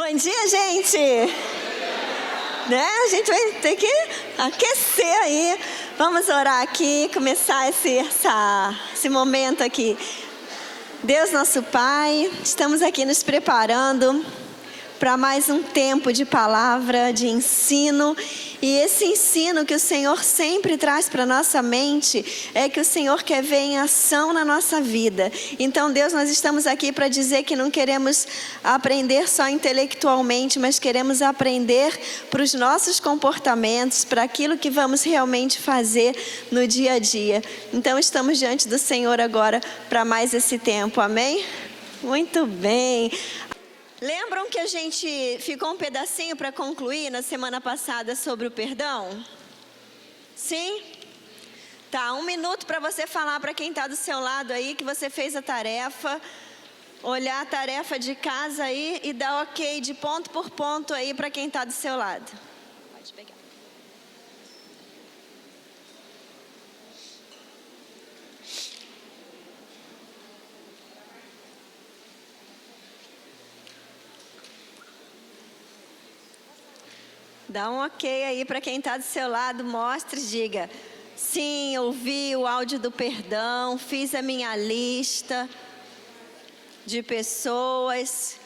Bom dia, gente! Né? A gente vai ter que aquecer aí. Vamos orar aqui, começar esse momento aqui. Deus nosso Pai, estamos aqui nos preparando para mais um tempo de palavra, de ensino. E esse ensino que o Senhor sempre traz para a nossa mente é que o Senhor quer ver em ação na nossa vida. Então, Deus, nós estamos aqui para dizer que não queremos aprender só intelectualmente, mas queremos aprender para os nossos comportamentos, para aquilo que vamos realmente fazer no dia a dia. Então, estamos diante do Senhor agora para mais esse tempo, amém? Muito bem. Lembram que a gente ficou um pedacinho para concluir na semana passada sobre o perdão? Sim? Tá, 1 minuto para você falar para quem está do seu lado aí que você fez a tarefa, olhar a tarefa de casa aí e dar ok de ponto por ponto aí para quem está do seu lado. Pode pegar. Dá um ok aí para quem está do seu lado, mostre, diga: sim, ouvi o áudio do perdão, fiz a minha lista de pessoas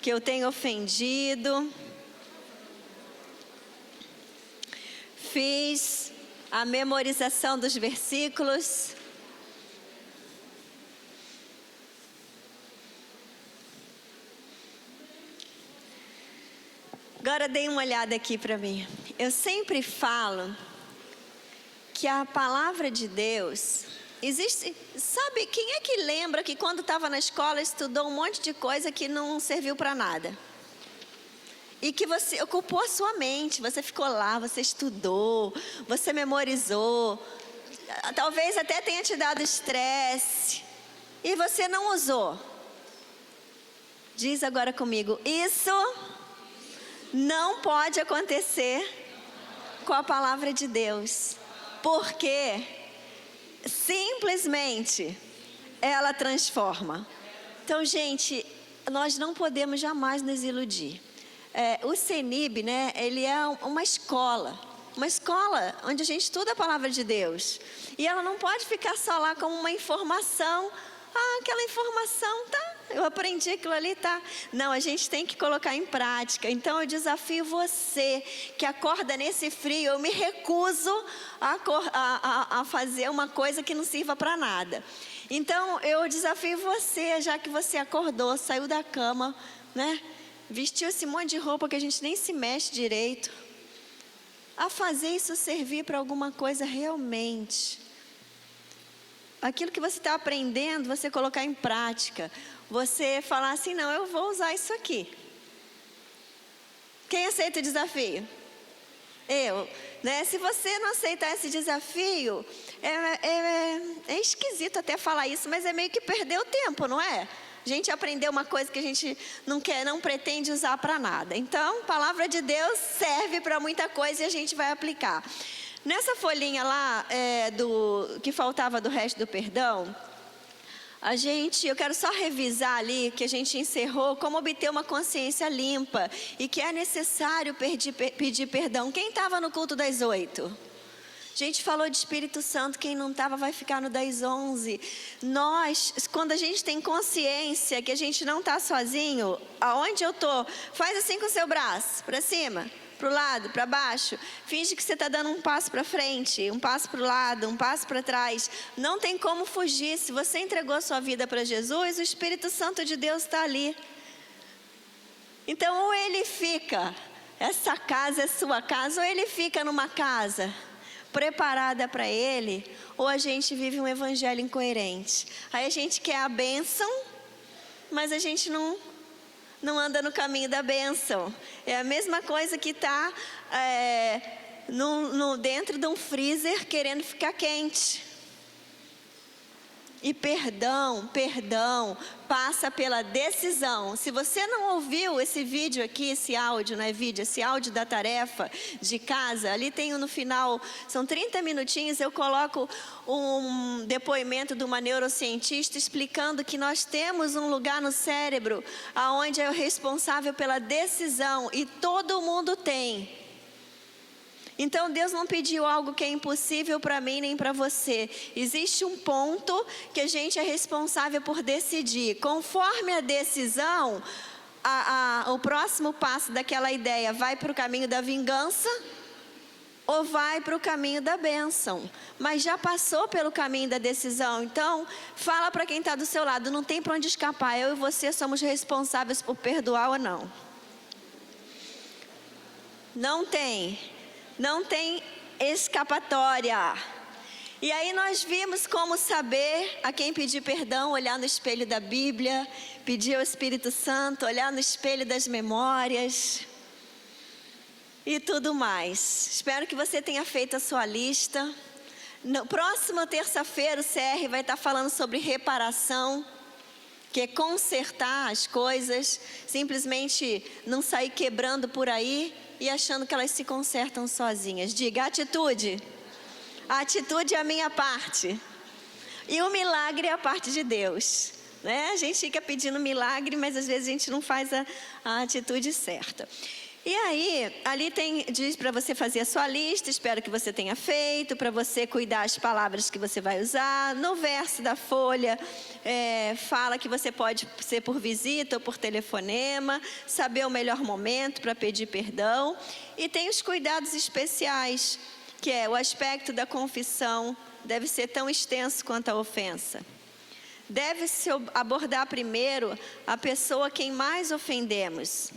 que eu tenho ofendido, fiz a memorização dos versículos. Agora dê uma olhada aqui para mim. Eu sempre falo que a palavra de Deus existe. Sabe, quem é que lembra que quando estava na escola estudou um monte de coisa que não serviu para nada? E que você ocupou a sua mente, você ficou lá, você estudou, você memorizou, talvez até tenha te dado estresse, e você não usou. Diz agora comigo: isso não pode acontecer com a palavra de Deus, porque simplesmente ela transforma. Então, gente, nós não podemos jamais nos iludir. O CENIB, né, ele é uma escola onde a gente estuda a palavra de Deus. E ela não pode ficar só lá como uma informação. Aquela informação eu aprendi aquilo ali, Não, a gente tem que colocar em prática. Então eu desafio você que acorda nesse frio. Eu me recuso a fazer uma coisa que não sirva para nada. Então eu desafio você, já que você acordou, saiu da cama, né? Vestiu esse monte de roupa que a gente nem se mexe direito, a fazer isso servir para alguma coisa realmente. Aquilo que você está aprendendo, você colocar em prática. Você falar assim: não, eu vou usar isso aqui. Quem aceita o desafio? Eu, né? Se você não aceitar esse desafio, é esquisito até falar isso, mas é meio que perder o tempo, não é? A gente aprendeu uma coisa que a gente não pretende usar para nada. Então, a palavra de Deus serve para muita coisa e a gente vai aplicar. Nessa folhinha lá, que faltava do resto do perdão, eu quero só revisar ali que a gente encerrou como obter uma consciência limpa e que é necessário pedir perdão. Quem estava no culto das 8? A gente falou de Espírito Santo, quem não estava vai ficar no 10:11. Nós, quando a gente tem consciência que a gente não está sozinho, aonde eu estou, faz assim com o seu braço, para cima, para o lado, para baixo. Finge que você está dando um passo para frente, um passo para o lado, um passo para trás. Não tem como fugir. Se você entregou a sua vida para Jesus, o Espírito Santo de Deus está ali. Então, ou ele fica, essa casa é sua casa, ou ele fica numa casa preparada para ele, ou a gente vive um evangelho incoerente. Aí a gente quer a bênção, mas a gente não anda no caminho da bênção. É a mesma coisa que está dentro de um freezer querendo ficar quente. E perdão passa pela decisão. Se você não ouviu esse vídeo aqui, esse áudio, não é vídeo, esse áudio da tarefa de casa, ali tem no final, são 30 minutinhos, eu coloco um depoimento de uma neurocientista explicando que nós temos um lugar no cérebro onde é o responsável pela decisão e todo mundo tem. Então Deus não pediu algo que é impossível para mim nem para você. Existe um ponto que a gente é responsável por decidir. Conforme a decisão, o próximo passo daquela ideia vai para o caminho da vingança ou vai para o caminho da bênção. Mas já passou pelo caminho da decisão. Então fala para quem está do seu lado, não tem para onde escapar. Eu e você somos responsáveis por perdoar ou não. Não tem escapatória. E aí nós vimos como saber a quem pedir perdão, olhar no espelho da Bíblia, pedir ao Espírito Santo, olhar no espelho das memórias e tudo mais. Espero que você tenha feito a sua lista. No próximo terça-feira o CR vai estar falando sobre reparação, que é consertar as coisas, simplesmente não sair quebrando por aí e achando que elas se consertam sozinhas. Diga, atitude. A atitude é a minha parte. E o milagre é a parte de Deus. Né? A gente fica pedindo milagre, mas às vezes a gente não faz a atitude certa. E aí, ali diz para você fazer a sua lista, espero que você tenha feito, para você cuidar as palavras que você vai usar. No verso da folha, fala que você pode ser por visita ou por telefonema, saber o melhor momento para pedir perdão. E tem os cuidados especiais, que é o aspecto da confissão, deve ser tão extenso quanto a ofensa. Deve-se abordar primeiro a pessoa a quem mais ofendemos.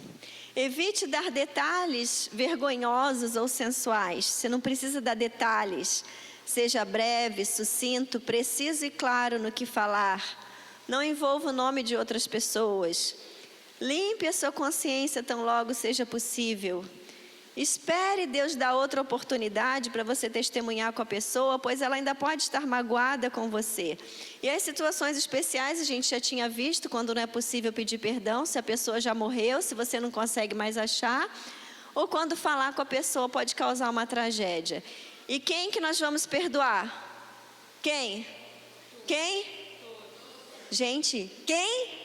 Evite dar detalhes vergonhosos ou sensuais. Você não precisa dar detalhes. Seja breve, sucinto, preciso e claro no que falar. Não envolva o nome de outras pessoas. Limpe a sua consciência tão logo seja possível. Espere Deus dar outra oportunidade para você testemunhar com a pessoa, pois ela ainda pode estar magoada com você. E as situações especiais a gente já tinha visto, quando não é possível pedir perdão, se a pessoa já morreu, se você não consegue mais achar, ou quando falar com a pessoa pode causar uma tragédia. E quem que nós vamos perdoar? Quem? Gente, quem?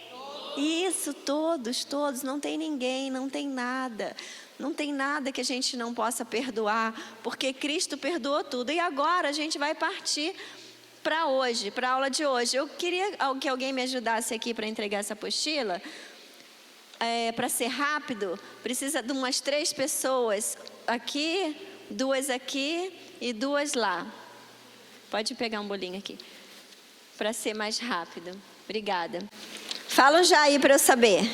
Isso, todos, não tem ninguém, não tem nada. Não tem nada que a gente não possa perdoar, porque Cristo perdoou tudo. E agora a gente vai partir para hoje, para a aula de hoje. Eu queria que alguém me ajudasse aqui para entregar essa apostila. Para ser rápido, precisa de umas 3 pessoas aqui, 2 aqui e 2 lá. Pode pegar um bolinho aqui, para ser mais rápido. Obrigada. Falam já aí para eu saber.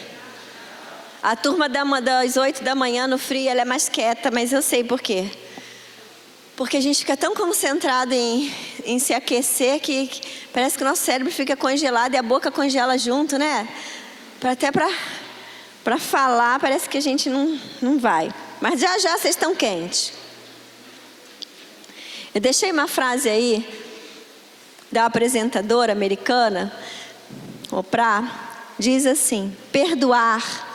A turma das 8 da manhã no frio, ela é mais quieta, mas eu sei por quê. Porque a gente fica tão concentrado em se aquecer que parece que o nosso cérebro fica congelado e a boca congela junto, né? Até para falar, parece que a gente não vai. Mas já vocês estão quentes. Eu deixei uma frase aí da apresentadora americana, Oprah, diz assim: perdoar.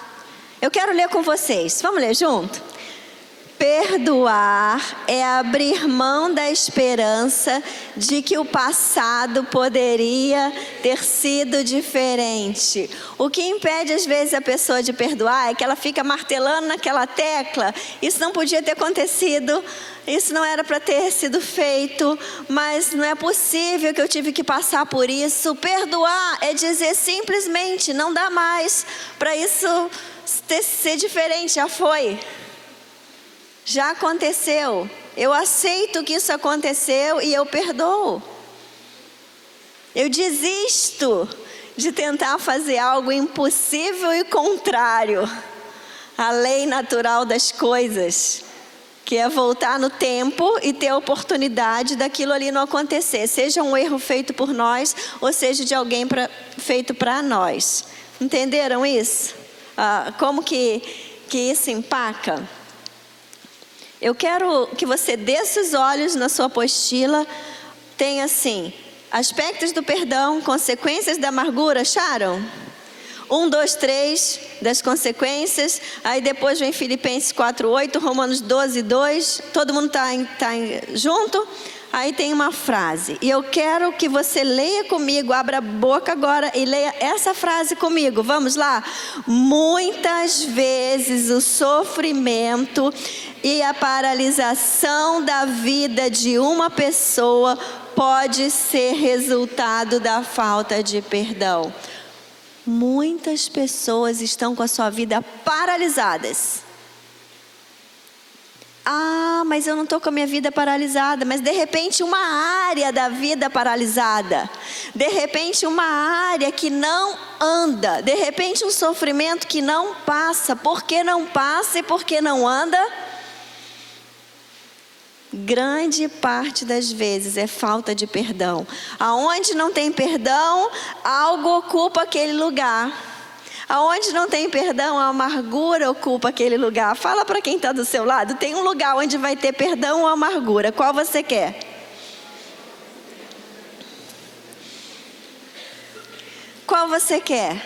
Eu quero ler com vocês. Vamos ler junto? Perdoar é abrir mão da esperança de que o passado poderia ter sido diferente. O que impede às vezes a pessoa de perdoar é que ela fica martelando naquela tecla. Isso não podia ter acontecido, isso não era para ter sido feito, mas não é possível que eu tive que passar por isso. Perdoar é dizer simplesmente, não dá mais para isso ser diferente, já foi. Já aconteceu. Eu aceito que isso aconteceu e eu perdoo. Eu desisto de tentar fazer algo impossível e contrário à lei natural das coisas, que é voltar no tempo e ter a oportunidade daquilo ali não acontecer, seja um erro feito por nós ou seja de alguém feito para nós. Entenderam isso? Como que isso empaca? Eu quero que você desça os olhos na sua apostila, tem assim, Aspectos do perdão, consequências da amargura, acharam? 1, 2, 3 das consequências. Aí depois vem Filipenses 4:8, Romanos 12:2. Todo mundo tá junto? Aí tem uma frase. E eu quero que você leia comigo, abra a boca agora e leia essa frase comigo. Vamos lá? Muitas vezes o sofrimento e a paralisação da vida de uma pessoa pode ser resultado da falta de perdão. Muitas pessoas estão com a sua vida paralisadas. Ah, mas eu não estou com a minha vida paralisada. Mas de repente uma área da vida paralisada. De repente uma área que não anda. De repente um sofrimento que não passa. Por que não passa e por que não anda? Grande parte das vezes é falta de perdão. Aonde não tem perdão, algo ocupa aquele lugar. Aonde não tem perdão, a amargura ocupa aquele lugar. Fala para quem está do seu lado, tem um lugar onde vai ter perdão ou amargura. Qual você quer? Qual você quer?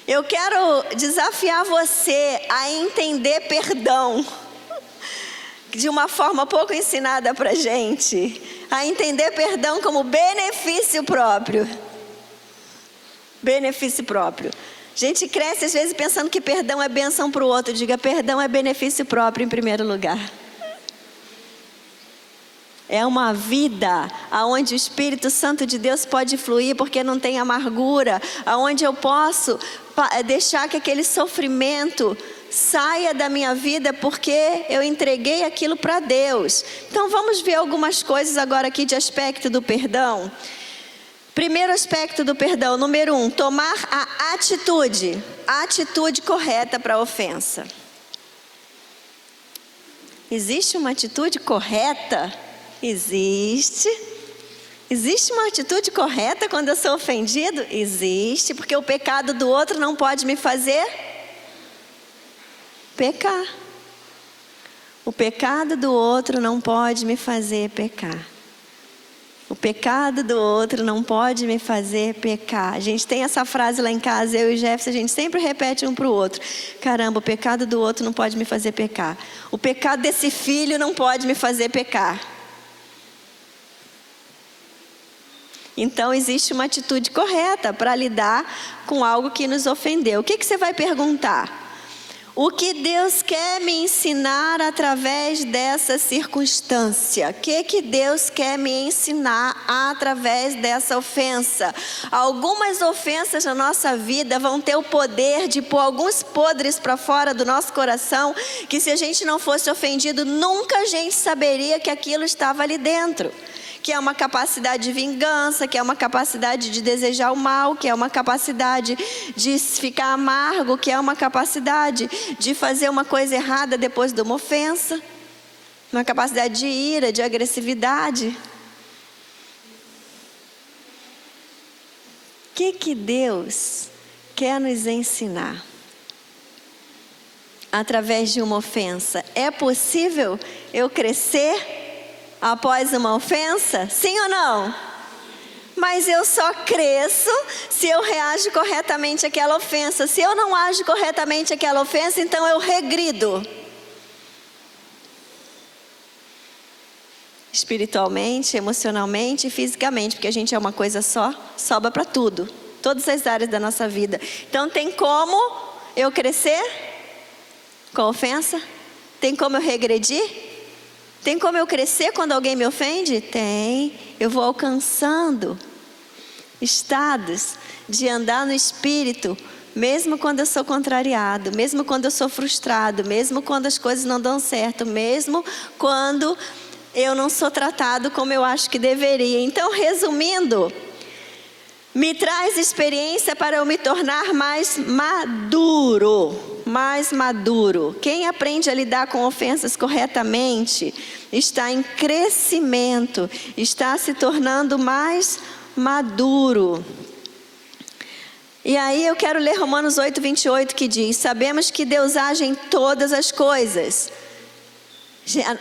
Eu quero desafiar você a entender perdão de uma forma pouco ensinada para gente. A entender perdão como benefício próprio. Benefício próprio. A gente cresce às vezes pensando que perdão é bênção para o outro. Diga, perdão é benefício próprio em primeiro lugar. É uma vida onde o Espírito Santo de Deus pode fluir porque não tem amargura. Onde eu posso deixar que aquele sofrimento saia da minha vida porque eu entreguei aquilo para Deus. Então vamos ver algumas coisas agora aqui de aspecto do perdão. Primeiro aspecto do perdão, número 1, tomar a atitude correta para a ofensa. Existe uma atitude correta? Existe. Existe uma atitude correta quando eu sou ofendido? Existe, porque o pecado do outro não pode me fazer pecar. O pecado do outro não pode me fazer pecar. O pecado do outro não pode me fazer pecar. A gente tem essa frase lá em casa, eu e o Jefferson, a gente sempre repete um para o outro. Caramba, o pecado do outro não pode me fazer pecar. O pecado desse filho não pode me fazer pecar. Então existe uma atitude correta para lidar com algo que nos ofendeu. O que você vai perguntar? O que Deus quer me ensinar através dessa circunstância? O que Deus quer me ensinar através dessa ofensa? Algumas ofensas na nossa vida vão ter o poder de pôr alguns podres para fora do nosso coração, que se a gente não fosse ofendido, nunca a gente saberia que aquilo estava ali dentro. Que é uma capacidade de vingança, que é uma capacidade de desejar o mal, que é uma capacidade de ficar amargo, que é uma capacidade de fazer uma coisa errada depois de uma ofensa, uma capacidade de ira, de agressividade. O que Deus quer nos ensinar através de uma ofensa? É possível eu crescer após uma ofensa? Sim ou não? Mas eu só cresço se eu reajo corretamente àquela ofensa. Se eu não ajo corretamente àquela ofensa, então eu regrido. Espiritualmente, emocionalmente e fisicamente, porque a gente é uma coisa só, sobra para tudo. Todas as áreas da nossa vida. Então tem como eu crescer com a ofensa? Tem como eu regredir? Tem como eu crescer quando alguém me ofende? Tem. Eu vou alcançando estados de andar no Espírito, mesmo quando eu sou contrariado, mesmo quando eu sou frustrado, mesmo quando as coisas não dão certo, mesmo quando eu não sou tratado como eu acho que deveria. Então, resumindo, me traz experiência para eu me tornar mais maduro. Mais maduro. Quem aprende a lidar com ofensas corretamente está em crescimento, está se tornando mais maduro. E aí eu quero ler Romanos 8:28, que diz: sabemos que Deus age em todas as coisas.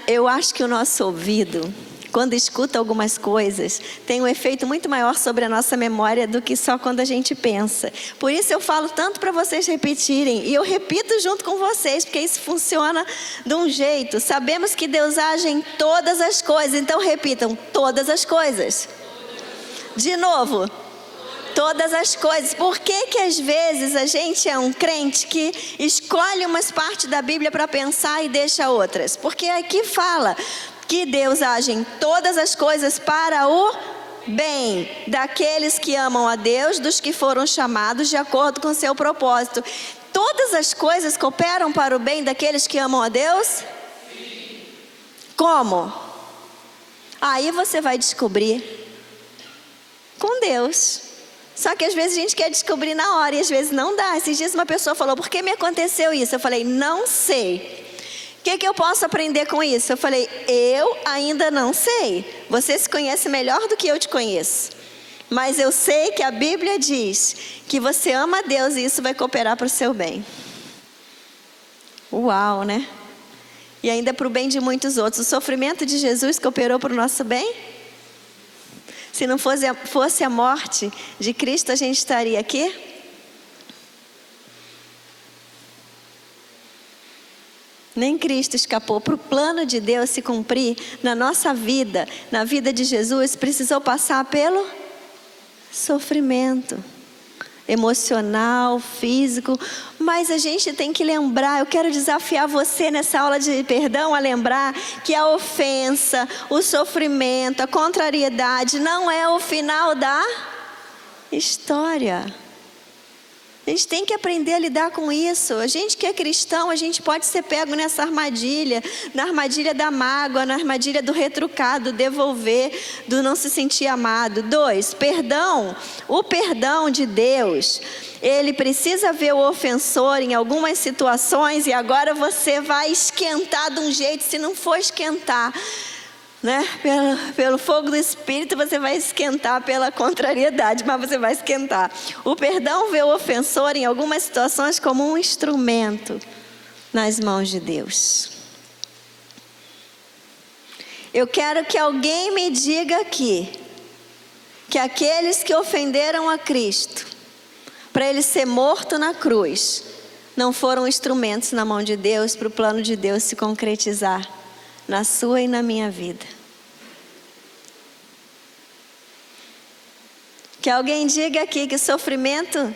Eu acho que o nosso ouvido, quando escuta algumas coisas, tem um efeito muito maior sobre a nossa memória do que só quando a gente pensa. Por isso eu falo tanto para vocês repetirem, e eu repito junto com vocês, porque isso funciona de um jeito. Sabemos que Deus age em todas as coisas, então repitam: todas as coisas. De novo, todas as coisas. Por que que às vezes a gente é um crente que escolhe umas partes da Bíblia para pensar e deixa outras? Porque aqui fala que Deus age em todas as coisas para o bem daqueles que amam a Deus, dos que foram chamados de acordo com o seu propósito. Todas as coisas cooperam para o bem daqueles que amam a Deus? Como? Aí você vai descobrir com Deus. Só que às vezes a gente quer descobrir na hora e às vezes não dá. Esses dias uma pessoa falou: por que me aconteceu isso? Eu falei: não sei. O que eu posso aprender com isso? Eu falei: eu ainda não sei. Você se conhece melhor do que eu te conheço. Mas eu sei que a Bíblia diz que você ama a Deus e isso vai cooperar para o seu bem. Uau, né? E ainda para o bem de muitos outros. O sofrimento de Jesus cooperou para o nosso bem? Se não fosse a morte de Cristo, a gente estaria aqui? Nem Cristo escapou. Para o plano de Deus se cumprir na nossa vida, na vida de Jesus, precisou passar pelo sofrimento emocional, físico. Mas a gente tem que lembrar, eu quero desafiar você nessa aula de perdão a lembrar que a ofensa, o sofrimento, a contrariedade não é o final da história. A gente tem que aprender a lidar com isso. A gente que é cristão, a gente pode ser pego nessa armadilha, na armadilha da mágoa, na armadilha do retrucar, do devolver, do não se sentir amado. 2, perdão. O perdão de Deus, ele precisa ver o ofensor em algumas situações e agora você vai esquentar de um jeito, se não for esquentar, né? Pelo fogo do Espírito você vai esquentar pela contrariedade, mas você vai esquentar. O perdão vê o ofensor em algumas situações como um instrumento nas mãos de Deus. Eu quero que alguém me diga aqui que aqueles que ofenderam a Cristo, para ele ser morto na cruz, não foram instrumentos na mão de Deus para o plano de Deus se concretizar na sua e na minha vida. Que alguém diga aqui que o sofrimento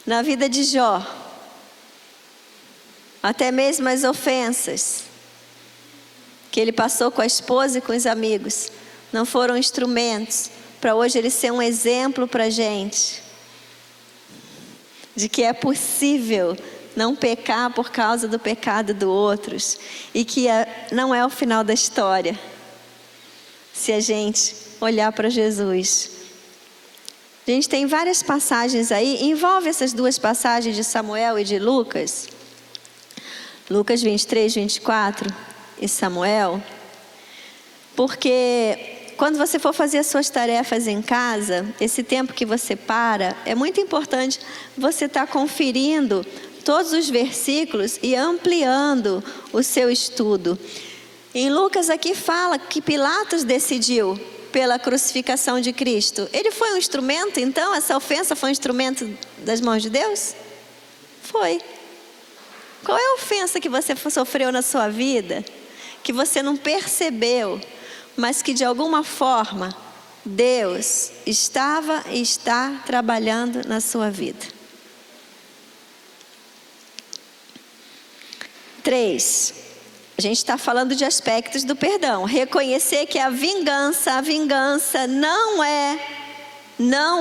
na vida de Jó, até mesmo as ofensas que ele passou com a esposa e com os amigos, não foram instrumentos para hoje ele ser um exemplo para a gente de que é possível não pecar por causa do pecado dos outros. E que não é o final da história. Se a gente olhar para Jesus. A gente tem várias passagens aí. Envolve essas duas passagens de Samuel e de Lucas. Lucas 23, 24 e Samuel. Porque quando você for fazer as suas tarefas em casa, esse tempo que você para, é muito importante você estar conferindo todos os versículos e ampliando o seu estudo. Em Lucas aqui fala que Pilatos decidiu pela crucificação de Cristo. Ele foi um instrumento, então? Essa ofensa foi um instrumento das mãos de Deus? Foi. Qual é a ofensa que você sofreu na sua vida, que você não percebeu, mas que de alguma forma Deus estava e está trabalhando na sua vida? 3, a gente está falando de aspectos do perdão. Reconhecer que a vingança não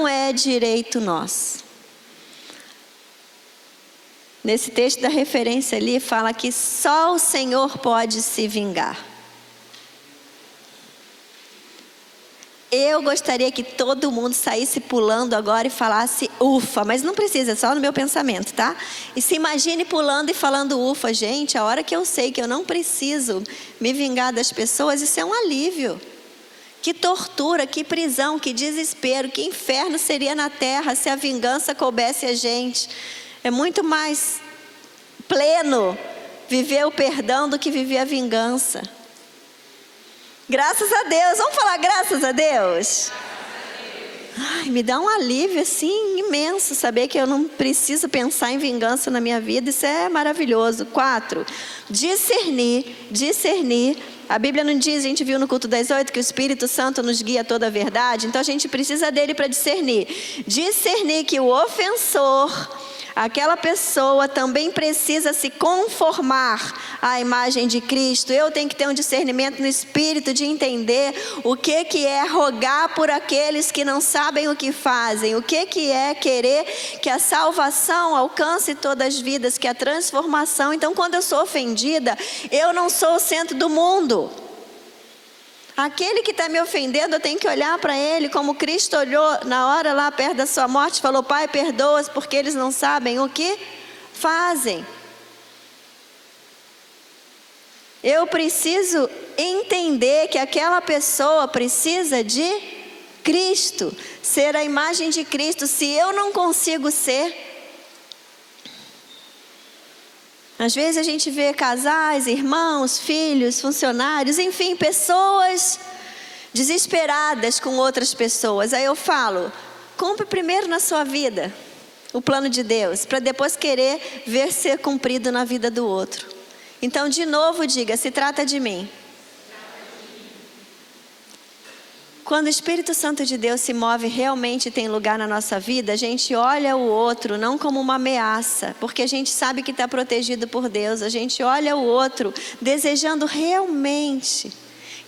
é direito nosso. Nesse texto da referência ali, fala que só o Senhor pode se vingar. Eu gostaria que todo mundo saísse pulando agora e falasse ufa, mas não precisa, é só no meu pensamento, tá? E se imagine pulando e falando ufa. Gente, a hora que eu sei que eu não preciso me vingar das pessoas, isso é um alívio. Que tortura, que prisão, que desespero, que inferno seria na terra se a vingança coubesse a gente. É muito mais pleno viver o perdão do que viver a vingança. Graças a Deus. Vamos falar graças a Deus? Ai, me dá um alívio assim imenso saber que eu não preciso pensar em vingança na minha vida. Isso é maravilhoso. 4, discernir. A Bíblia não diz, a gente viu no culto das 8, que o Espírito Santo nos guia a toda a verdade. Então a gente precisa dele para discernir. Discernir que o ofensor, aquela pessoa também precisa se conformar à imagem de Cristo. Eu tenho que ter um discernimento no Espírito de entender o que é rogar por aqueles que não sabem o que fazem. O que é querer que a salvação alcance todas as vidas, que a transformação. Então, quando eu sou ofendida, eu não sou o centro do mundo. Aquele que está me ofendendo, eu tenho que olhar para ele como Cristo olhou na hora lá perto da sua morte, falou: Pai, perdoa-os porque eles não sabem o que fazem. Eu preciso entender que aquela pessoa precisa de Cristo, ser a imagem de Cristo. Se eu não consigo ser, às vezes a gente vê casais, irmãos, filhos, funcionários, enfim, pessoas desesperadas com outras pessoas. Aí eu falo: cumpre primeiro na sua vida o plano de Deus, para depois querer ver ser cumprido na vida do outro. Então, de novo, diga: se trata de mim. Quando o Espírito Santo de Deus se move realmente e tem lugar na nossa vida, a gente olha o outro não como uma ameaça, porque a gente sabe que está protegido por Deus. A gente olha o outro desejando realmente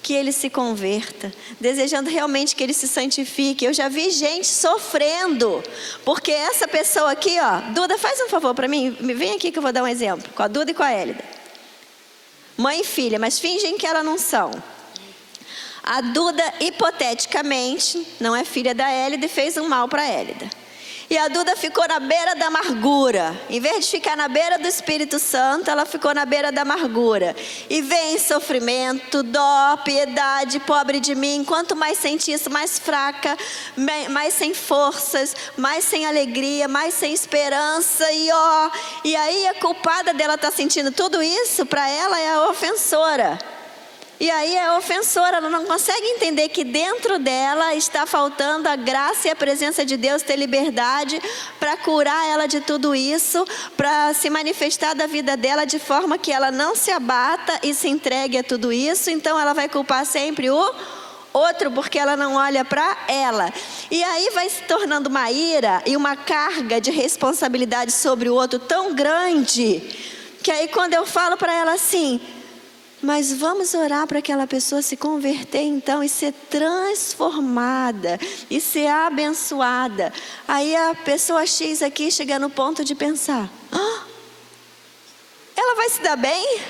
que ele se converta, desejando realmente que ele se santifique. Eu já vi gente sofrendo, porque essa pessoa aqui, ó, Duda, faz um favor para mim, vem aqui que eu vou dar um exemplo, com a Duda e com a Hélida. Mãe e filha, mas fingem que elas não são. A Duda, hipoteticamente, não é filha da Hélida e fez um mal para a Hélida. E a Duda ficou na beira da amargura. Em vez de ficar na beira do Espírito Santo, ela ficou na beira da amargura. E vem sofrimento, dó, piedade, pobre de mim. Quanto mais sente isso, mais fraca, mais sem forças, mais sem alegria, mais sem esperança. E aí a culpada dela estar sentindo tudo isso, para ela é a ofensora. E aí a ofensora, ela não consegue entender que dentro dela está faltando a graça e a presença de Deus, ter liberdade para curar ela de tudo isso, para se manifestar da vida dela de forma que ela não se abata e se entregue a tudo isso. Então ela vai culpar sempre o outro, porque ela não olha para ela. E aí vai se tornando uma ira e uma carga de responsabilidade sobre o outro tão grande, que aí quando eu falo para ela assim: mas vamos orar para aquela pessoa se converter então e ser transformada e ser abençoada. Aí a pessoa X aqui chega no ponto de pensar: ela vai se dar bem?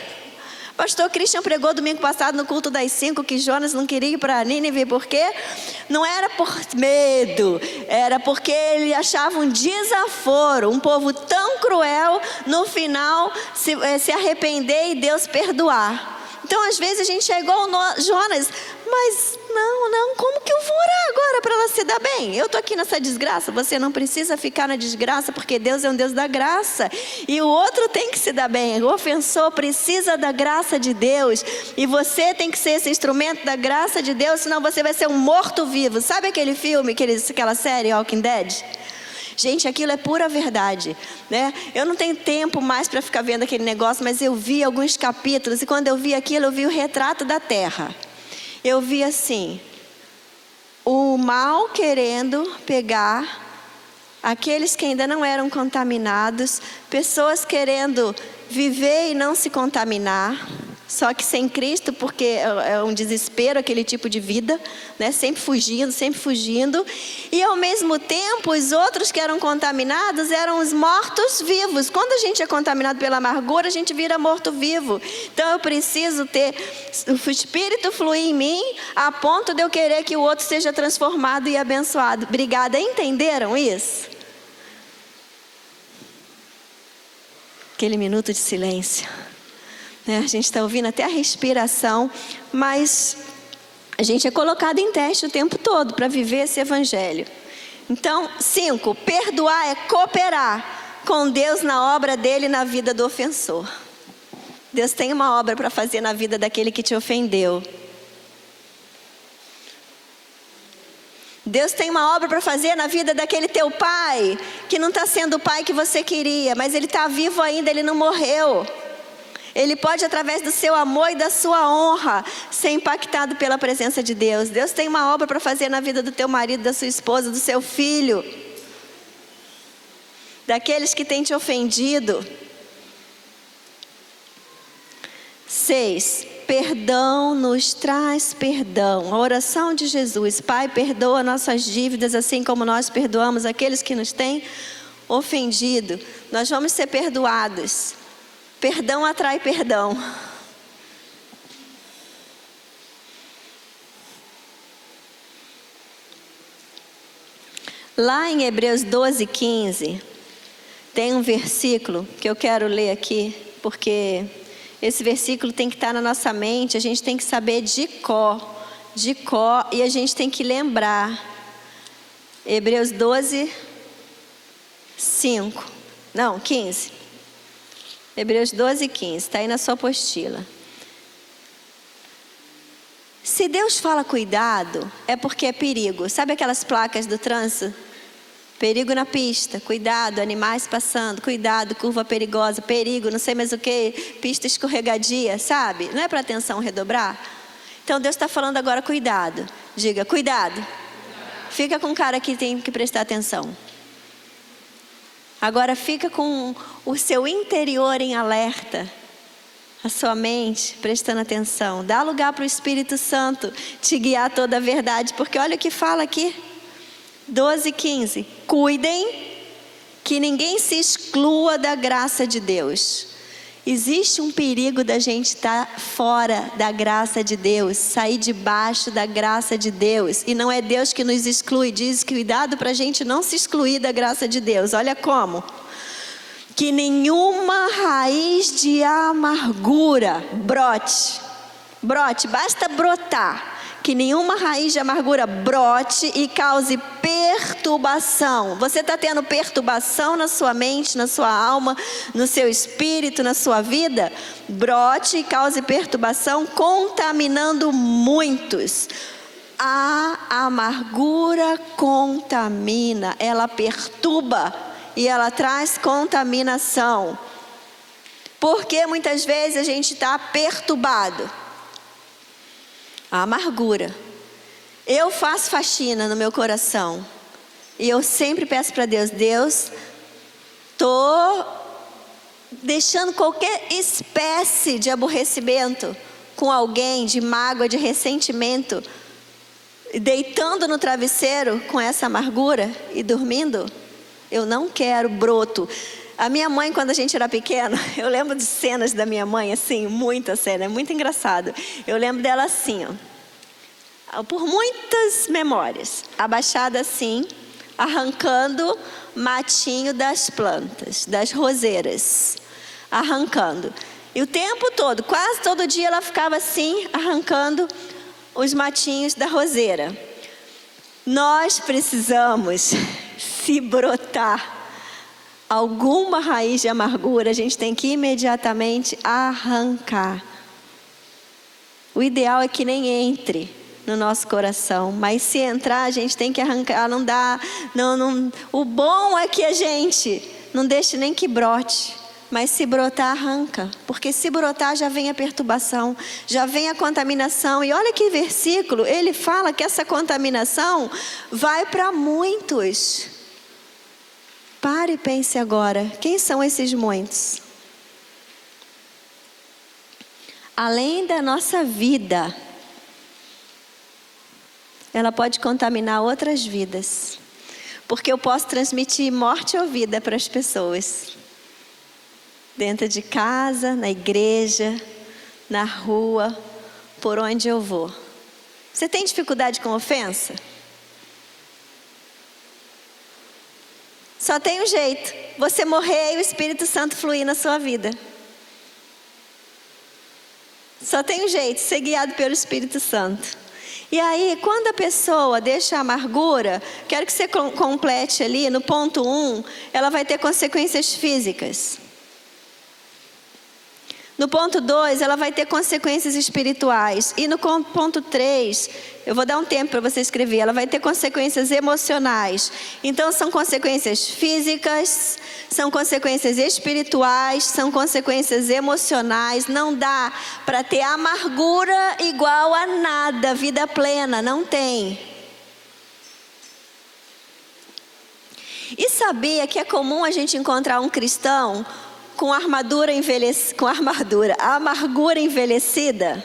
Pastor Christian pregou domingo passado no culto das 5 que Jonas não queria ir para Nínive. Por quê? Não era por medo, era porque ele achava um desaforo, um povo tão cruel, no final se arrepender e Deus perdoar. Então às vezes a gente é igual Jonas: mas não, como que eu vou orar agora para ela se dar bem? Eu estou aqui nessa desgraça. Você não precisa ficar na desgraça, porque Deus é um Deus da graça, e o outro tem que se dar bem. O ofensor precisa da graça de Deus, e você tem que ser esse instrumento da graça de Deus, senão você vai ser um morto-vivo. Sabe aquele filme, aquela série Walking Dead? Gente, aquilo é pura verdade, né? Eu não tenho tempo mais para ficar vendo aquele negócio, mas eu vi alguns capítulos, e quando eu vi aquilo, eu vi o retrato da terra. Eu vi assim, o mal querendo pegar aqueles que ainda não eram contaminados, pessoas querendo viver e não se contaminar, só que sem Cristo, porque é um desespero aquele tipo de vida, né? Sempre fugindo. E ao mesmo tempo, os outros que eram contaminados eram os mortos-vivos. Quando a gente é contaminado pela amargura, a gente vira morto-vivo. Então eu preciso ter o Espírito fluir em mim, a ponto de eu querer que o outro seja transformado e abençoado. Obrigada, entenderam isso? Aquele minuto de silêncio. A gente está ouvindo até a respiração, mas a gente é colocado em teste o tempo todo para viver esse evangelho. Então, 5, perdoar é cooperar com Deus na obra dele na vida do ofensor. Deus tem uma obra para fazer na vida daquele que te ofendeu. Deus tem uma obra para fazer na vida daquele teu pai, que não está sendo o pai que você queria, mas ele está vivo ainda, ele não morreu. Ele pode, através do seu amor e da sua honra, ser impactado pela presença de Deus. Deus tem uma obra para fazer na vida do teu marido, da sua esposa, do seu filho, daqueles que têm te ofendido. 6. Perdão nos traz perdão. A oração de Jesus: Pai, perdoa nossas dívidas, assim como nós perdoamos aqueles que nos têm ofendido. Nós vamos ser perdoados. Perdão atrai perdão. Lá em Hebreus 12:15, tem um versículo que eu quero ler aqui, porque esse versículo tem que estar na nossa mente, a gente tem que saber de cor, e a gente tem que lembrar. Hebreus 15. Hebreus 12:15, está aí na sua apostila. Se Deus fala cuidado, é porque é perigo. Sabe aquelas placas do trânsito? Perigo na pista, cuidado, animais passando, cuidado, curva perigosa, perigo, não sei mais o que, pista escorregadia, sabe? Não é para atenção redobrar? Então Deus está falando agora cuidado. Diga, cuidado. Fica com o cara que tem que prestar atenção. Agora fica com o seu interior em alerta, a sua mente prestando atenção. Dá lugar para o Espírito Santo te guiar toda a verdade, porque olha o que fala aqui. 12:15. Cuidem que ninguém se exclua da graça de Deus. Existe um perigo da gente estar fora da graça de Deus, sair debaixo da graça de Deus. E não é Deus que nos exclui, diz que cuidado para a gente não se excluir da graça de Deus. Olha como. Que nenhuma raiz de amargura brote, basta brotar. Que nenhuma raiz de amargura brote e cause perturbação. Você está tendo perturbação na sua mente, na sua alma, no seu espírito, na sua vida? Brote e cause perturbação, contaminando muitos. A amargura contamina, ela perturba e ela traz contaminação. Porque muitas vezes a gente está perturbado. A amargura. Eu faço faxina no meu coração. E eu sempre peço para Deus: Deus, estou deixando qualquer espécie de aborrecimento com alguém, de mágoa, de ressentimento, deitando no travesseiro com essa amargura e dormindo. Eu não quero broto. A minha mãe, quando a gente era pequena, eu lembro de cenas da minha mãe, assim, muita cena, é muito engraçado. Eu lembro dela assim, ó, por muitas memórias, abaixada assim, arrancando matinho das plantas, das roseiras, arrancando. E o tempo todo, quase todo dia ela ficava assim, arrancando os matinhos da roseira. Nós precisamos, se brotar alguma raiz de amargura, a gente tem que imediatamente arrancar. O ideal é que nem entre no nosso coração, mas se entrar, a gente tem que arrancar. Não dá, não. O bom é que a gente não deixe nem que brote, mas se brotar, arranca, porque se brotar já vem a perturbação, já vem a contaminação. E olha que versículo, ele fala que essa contaminação vai para muitos. Pare e pense agora, quem são esses muitos? Além da nossa vida, ela pode contaminar outras vidas, porque eu posso transmitir morte ou vida para as pessoas, dentro de casa, na igreja, na rua, por onde eu vou. Você tem dificuldade com ofensa? Só tem um jeito: você morrer e o Espírito Santo fluir na sua vida. Só tem um jeito: ser guiado pelo Espírito Santo. E aí, quando a pessoa deixa a amargura, quero que você complete ali no ponto 1, ela vai ter consequências físicas. No ponto 2, ela vai ter consequências espirituais. E no ponto 3, eu vou dar um tempo para você escrever, ela vai ter consequências emocionais. Então, são consequências físicas, são consequências espirituais, são consequências emocionais. Não dá para ter amargura igual a nada, vida plena, não tem. E sabia que é comum a gente encontrar um cristão com amargura envelhecida?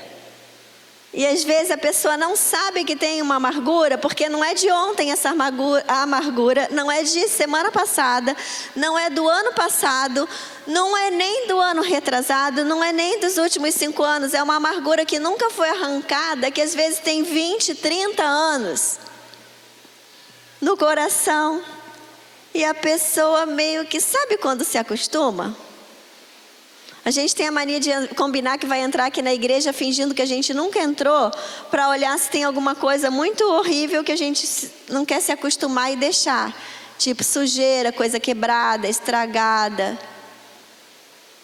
E às vezes a pessoa não sabe que tem uma amargura, porque não é de ontem essa amargura, não é de semana passada, não é do ano passado, não é nem do ano retrasado, não é nem dos últimos 5 anos, é uma amargura que nunca foi arrancada, que às vezes tem 20, 30 anos no coração. E a pessoa meio que sabe quando se acostuma? A gente tem a mania de combinar que vai entrar aqui na igreja fingindo que a gente nunca entrou, para olhar se tem alguma coisa muito horrível que a gente não quer se acostumar e deixar. Tipo sujeira, coisa quebrada, estragada,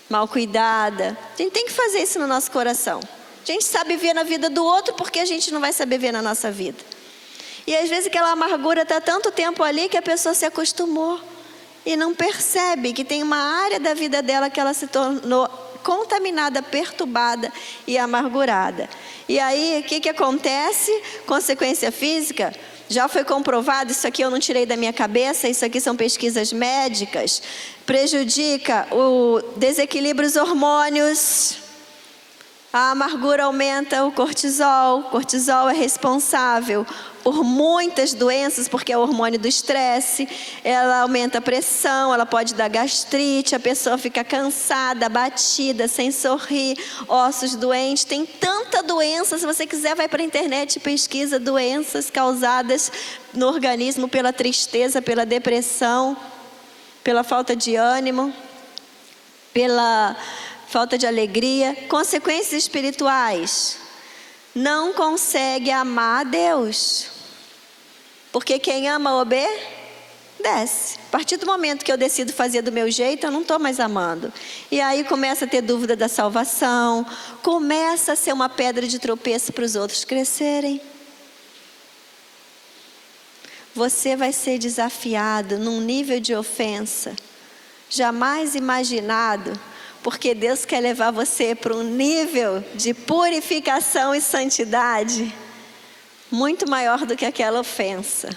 mal cuidada. A gente tem que fazer isso no nosso coração. A gente sabe ver na vida do outro, porque a gente não vai saber ver na nossa vida. E às vezes aquela amargura está tanto tempo ali que a pessoa se acostumou e não percebe que tem uma área da vida dela que ela se tornou contaminada, perturbada e amargurada. E aí, o que acontece? Consequência física, já foi comprovado, isso aqui eu não tirei da minha cabeça, isso aqui são pesquisas médicas, prejudica o desequilíbrio dos hormônios. A amargura aumenta o cortisol. O cortisol é responsável por muitas doenças, porque é o hormônio do estresse. Ela aumenta a pressão, ela pode dar gastrite, a pessoa fica cansada, abatida, sem sorrir, ossos doentes. Tem tanta doença, se você quiser vai para a internet e pesquisa doenças causadas no organismo pela tristeza, pela depressão, pela falta de ânimo, pela falta de alegria. Consequências espirituais. Não consegue amar a Deus. Porque quem ama obedece. A partir do momento que eu decido fazer do meu jeito, eu não estou mais amando. E aí começa a ter dúvida da salvação. Começa a ser uma pedra de tropeço para os outros crescerem. Você vai ser desafiado num nível de ofensa jamais imaginado. Porque Deus quer levar você para um nível de purificação e santidade muito maior do que aquela ofensa.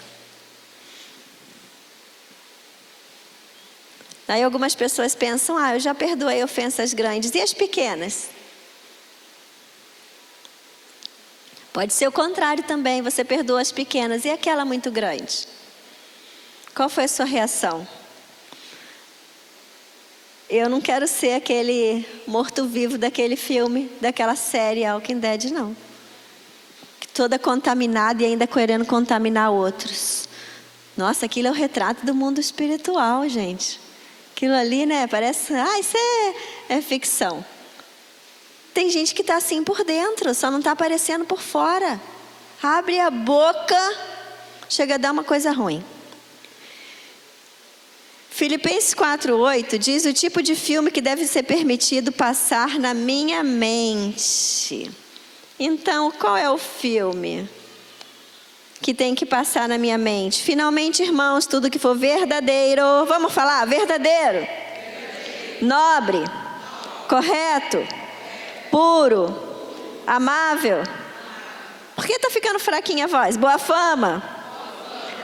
Aí algumas pessoas pensam, eu já perdoei ofensas grandes. E as pequenas? Pode ser o contrário também, você perdoa as pequenas. E aquela muito grande? Qual foi a sua reação? Eu não quero ser aquele morto-vivo daquele filme, daquela série Walking Dead, não. Toda contaminada e ainda querendo contaminar outros. Nossa, aquilo é o retrato do mundo espiritual, gente. Aquilo ali, né, parece, isso é ficção. Tem gente que está assim por dentro, só não está aparecendo por fora. Abre a boca, chega a dar uma coisa ruim. Filipenses 4:8 diz o tipo de filme que deve ser permitido passar na minha mente. Então, qual é o filme que tem que passar na minha mente? Finalmente, irmãos, tudo que for verdadeiro, vamos falar, verdadeiro, nobre, correto, puro, amável. Por que está ficando fraquinha a voz? Boa fama,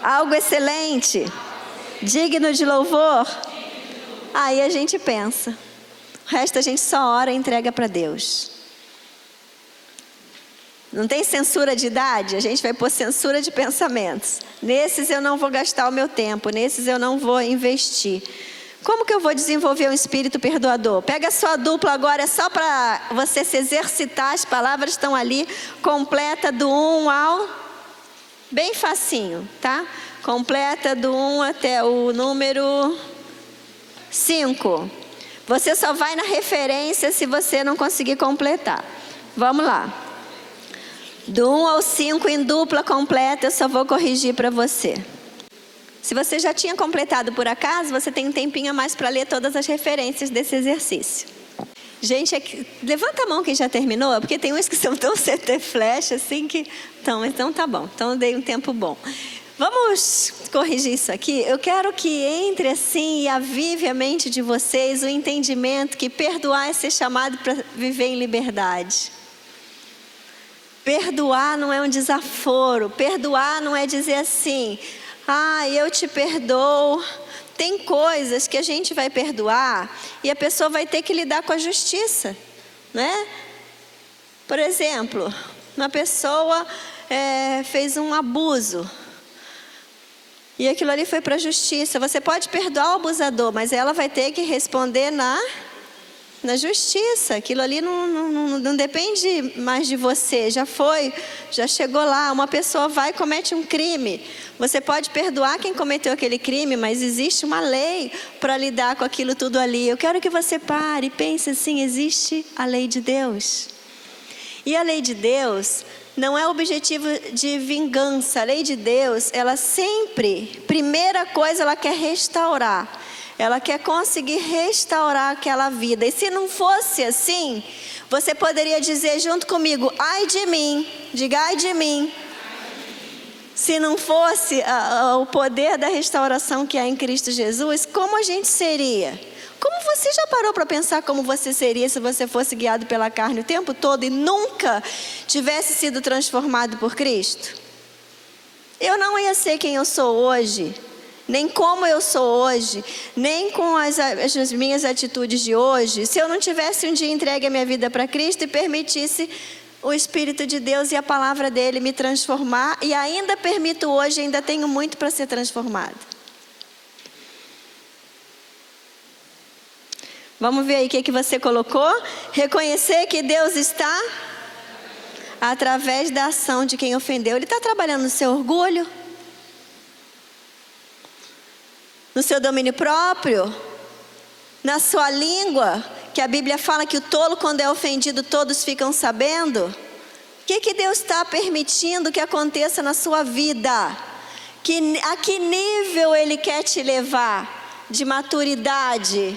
algo excelente, digno de louvor. Aí a gente pensa. O resto a gente só ora e entrega para Deus. Não tem censura de idade? A gente vai pôr censura de pensamentos. Nesses eu não vou gastar o meu tempo. Nesses eu não vou investir. Como que eu vou desenvolver um espírito perdoador? Pega a sua dupla agora, é só para você se exercitar. As palavras estão ali, completa do 1 ao... Bem facinho, tá? Completa do 1 até o número 5. Você só vai na referência se você não conseguir completar. Vamos lá. Do 1 ao 5 em dupla completa, eu só vou corrigir para você. Se você já tinha completado por acaso, você tem um tempinho a mais para ler todas as referências desse exercício. Gente, levanta a mão quem já terminou, porque tem uns que são tão CT flash assim que... Então tá bom, então eu dei um tempo bom. Vamos corrigir isso aqui. Eu quero que entre assim e avive a mente de vocês o entendimento que perdoar é ser chamado para viver em liberdade. Perdoar não é um desaforo. Perdoar não é dizer assim, eu te perdoo. Tem coisas que a gente vai perdoar e a pessoa vai ter que lidar com a justiça, né? Por exemplo, uma pessoa fez um abuso e aquilo ali foi para a justiça. Você pode perdoar o abusador, mas ela vai ter que responder na justiça. Aquilo ali não depende mais de você. Já chegou lá. Uma pessoa vai e comete um crime. Você pode perdoar quem cometeu aquele crime, mas existe uma lei para lidar com aquilo tudo ali. Eu quero que você pare e pense assim, existe a lei de Deus. E a lei de Deus não é objetivo de vingança. A lei de Deus, ela sempre, primeira coisa, ela quer restaurar. Ela quer conseguir restaurar aquela vida. E se não fosse assim, você poderia dizer junto comigo, ai de mim, diga ai de mim. Se não fosse o poder da restauração que há em Cristo Jesus, como a gente seria? Como você já parou para pensar como você seria se você fosse guiado pela carne o tempo todo e nunca tivesse sido transformado por Cristo? Eu não ia ser quem eu sou hoje, nem como eu sou hoje, nem com as minhas atitudes de hoje, se eu não tivesse um dia entregue a minha vida para Cristo e permitisse o Espírito de Deus e a palavra dele me transformar, e ainda permito hoje, ainda tenho muito para ser transformado. Vamos ver aí o que você colocou. Reconhecer que Deus está através da ação de quem ofendeu. Ele está trabalhando no seu orgulho, no seu domínio próprio, na sua língua, que a Bíblia fala que o tolo, quando é ofendido, todos ficam sabendo. O que Deus está permitindo que aconteça na sua vida? A que nível Ele quer te levar de maturidade,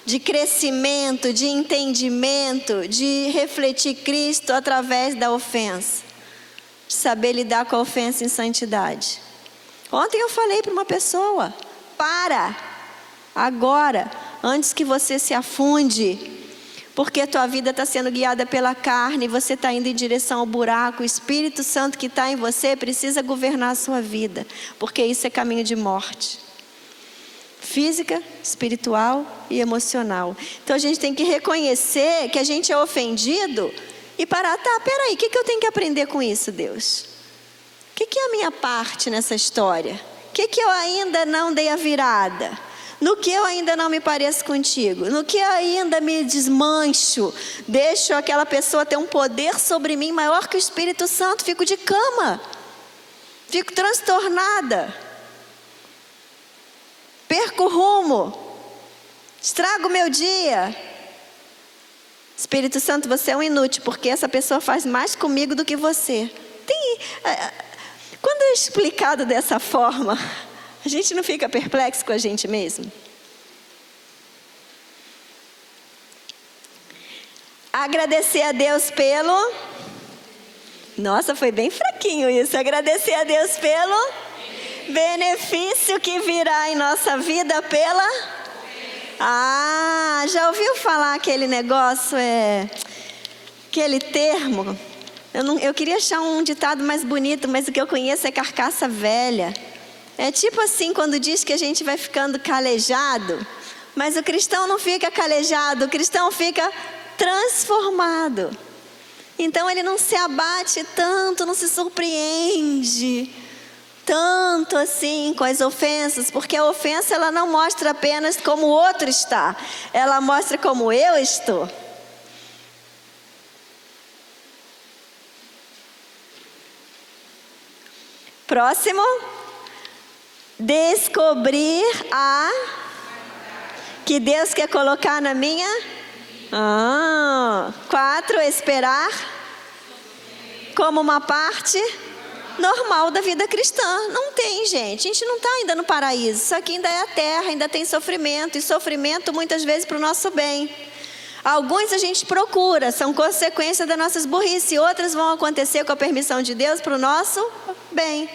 de crescimento, de entendimento, de refletir Cristo através da ofensa, de saber lidar com a ofensa em santidade. Ontem eu falei para uma pessoa, para, agora, antes que você se afunde, porque a tua vida está sendo guiada pela carne, você está indo em direção ao buraco, o Espírito Santo que está em você precisa governar a sua vida, porque isso é caminho de morte. Física, espiritual e emocional. Então a gente tem que reconhecer que a gente é ofendido e parar, peraí, o que eu tenho que aprender com isso, Deus? O que é a minha parte nessa história? O que eu ainda não dei a virada? No que eu ainda não me pareço contigo? No que eu ainda me desmancho? Deixo aquela pessoa ter um poder sobre mim maior que o Espírito Santo, fico de cama, fico transtornada, perco o rumo, estrago o meu dia. Espírito Santo, você é um inútil, porque essa pessoa faz mais comigo do que você. Quando é explicado dessa forma, a gente não fica perplexo com a gente mesmo? Agradecer a Deus pelo... Nossa, foi bem fraquinho isso. Agradecer a Deus pelo benefício que virá em nossa vida pela... já ouviu falar aquele negócio, aquele termo? Eu queria achar um ditado mais bonito, mas o que eu conheço é carcaça velha. É tipo assim, quando diz que a gente vai ficando calejado, mas o cristão não fica calejado, o cristão fica transformado. Então ele não se abate tanto, não se surpreende tanto assim com as ofensas, porque a ofensa ela não mostra apenas como o outro está, ela mostra como eu estou. Próximo. Descobrir que Deus quer colocar na minha. 4. Esperar como uma parte normal da vida cristã. Não tem, gente. A gente não está ainda no paraíso. Isso aqui ainda é a terra, ainda tem sofrimento. E sofrimento muitas vezes para o nosso bem. Alguns a gente procura, são consequência das nossas burrice, outras vão acontecer com a permissão de Deus para o nosso bem.